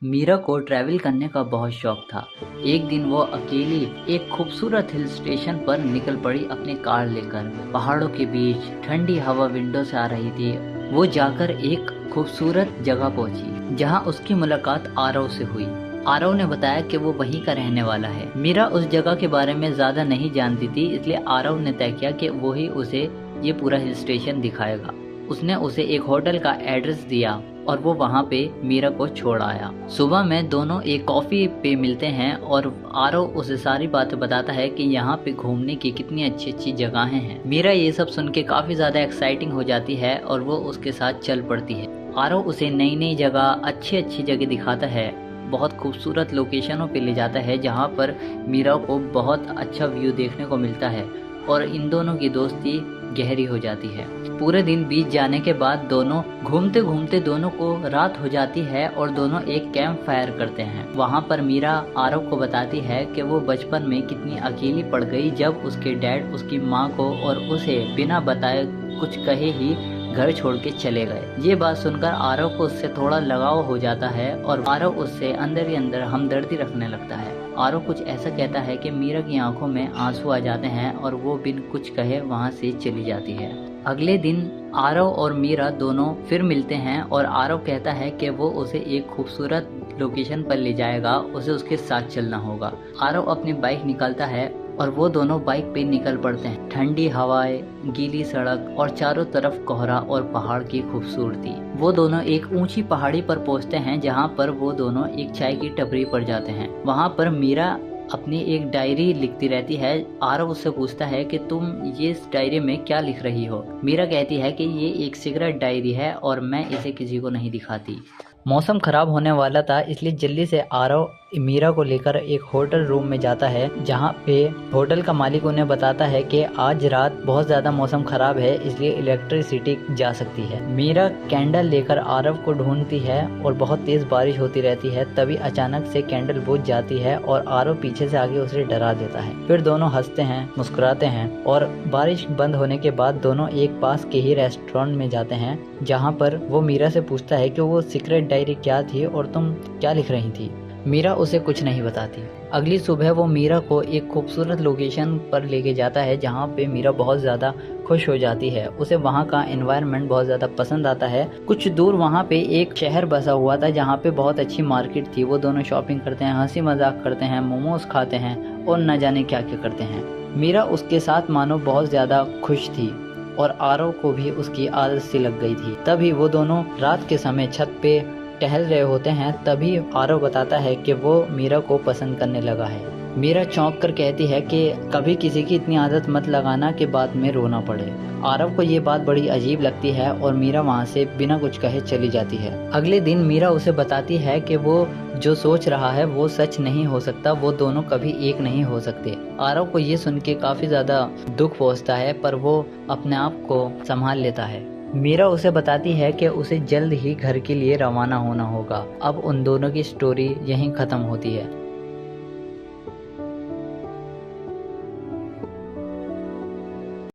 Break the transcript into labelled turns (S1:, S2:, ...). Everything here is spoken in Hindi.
S1: मीरा को ट्रैवल करने का बहुत शौक था। एक दिन वो अकेली एक खूबसूरत हिल स्टेशन पर निकल पड़ी अपनी कार लेकर। पहाड़ों के बीच ठंडी हवा विंडो से आ रही थी। वो जाकर एक खूबसूरत जगह पहुंची जहां उसकी मुलाकात आरव से हुई। आरव ने बताया कि वो वहीं का रहने वाला है। मीरा उस जगह के बारे में ज्यादा नहीं जानती थी, इसलिए आरव ने तय किया कि वो ही उसे ये पूरा हिल स्टेशन दिखाएगा। उसने उसे एक होटल का एड्रेस दिया और वो वहाँ पे मीरा को छोड़ आया। सुबह में दोनों एक कॉफी पे मिलते हैं और आरव उसे सारी बातें बताता है कि यहाँ पे घूमने की कितनी अच्छी अच्छी जगहें हैं। मीरा ये सब सुन के काफी ज्यादा एक्साइटिंग हो जाती है और वो उसके साथ चल पड़ती है। आरव उसे नई नई जगह, अच्छी अच्छी जगह दिखाता है, बहुत खूबसूरत लोकेशनों पे ले जाता है जहाँ पर मीरा को बहुत अच्छा व्यू देखने को मिलता है और इन दोनों की दोस्ती गहरी हो जाती है। पूरे दिन बीत जाने के बाद दोनों घूमते घूमते दोनों को रात हो जाती है और दोनों एक कैंप फायर करते हैं। वहाँ पर मीरा आरव को बताती है कि वो बचपन में कितनी अकेली पड़ गई जब उसके डैड उसकी माँ को और उसे बिना बताए कुछ कहे ही घर छोड़ के चले गए। ये बात सुनकर आरव को उससे थोड़ा लगाव हो जाता है और आरव उससे अंदर ही अंदर हमदर्दी रखने लगता है। आरव कुछ ऐसा कहता है कि मीरा की आंखों में आंसू आ जाते हैं और वो बिन कुछ कहे वहाँ से चली जाती है। अगले दिन आरव और मीरा दोनों फिर मिलते हैं और आरव कहता है कि वो उसे एक खूबसूरत लोकेशन पर ले जाएगा, उसे उसके साथ चलना होगा। आरव अपनी बाइक निकालता है और वो दोनों बाइक पे निकल पड़ते हैं। ठंडी हवाएं, गीली सड़क और चारों तरफ कोहरा और पहाड़ की खूबसूरती। वो दोनों एक ऊंची पहाड़ी पर पहुंचते हैं जहां पर वो दोनों एक चाय की टपरी पर जाते हैं। वहां पर मीरा अपनी एक डायरी लिखती रहती है। आरव उससे पूछता है कि तुम ये इस डायरी में क्या लिख रही हो। मीरा कहती है कि ये एक सिगरेट डायरी है और मैं इसे किसी को नहीं दिखाती। मौसम खराब होने वाला था, इसलिए जल्दी से आरव मीरा को लेकर एक होटल रूम में जाता है जहां पे होटल का मालिक उन्हें बताता है कि आज रात बहुत ज्यादा मौसम खराब है, इसलिए इलेक्ट्रिसिटी जा सकती है। मीरा कैंडल लेकर आरव को ढूंढती है और बहुत तेज बारिश होती रहती है। तभी अचानक से कैंडल बुझ जाती है और आरव पीछे से आगे उसे डरा देता है। फिर दोनों हंसते हैं, मुस्कुराते हैं और बारिश बंद होने के बाद दोनों एक पास के ही रेस्टोरेंट में जाते हैं जहाँ पर वो मीरा से पूछता है कि वो सीक्रेट डायरी क्या थी और तुम क्या लिख रही थी। मीरा उसे कुछ नहीं बताती। अगली सुबह वो मीरा को एक खूबसूरत लोकेशन पर लेके जाता है जहाँ पे मीरा बहुत ज़्यादा खुश हो जाती है। उसे वहाँ का एनवायरनमेंट बहुत ज़्यादा पसंद आता है। कुछ दूर वहाँ पे एक शहर बसा हुआ था जहाँ पे बहुत अच्छी मार्केट थी। वो दोनों शॉपिंग करते हैं, हंसी मजाक करते हैं, मोमोज खाते हैं और न जाने क्या क्या करते हैं। मीरा उसके साथ मानो बहुत ज़्यादा खुश थी और आरव को भी उसकी आदत सी लग गई थी। तभी वो दोनों रात के समय छत पे टहल रहे होते हैं। तभी आरव बताता है कि वो मीरा को पसंद करने लगा है। मीरा चौंक कर कहती है कि कभी किसी की इतनी आदत मत लगाना कि बाद में रोना पड़े। आरव को ये बात बड़ी अजीब लगती है और मीरा वहाँ से बिना कुछ कहे चली जाती है। अगले दिन मीरा उसे बताती है कि वो जो सोच रहा है वो सच नहीं हो सकता, वो दोनों कभी एक नहीं हो सकते। आरव को ये सुन के काफी ज्यादा दुख पहुँचता है पर वो अपने आप को संभाल लेता है। मीरा उसे बताती है कि उसे जल्द ही घर के लिए रवाना होना होगा। अब उन दोनों की स्टोरी यहीं खत्म होती है।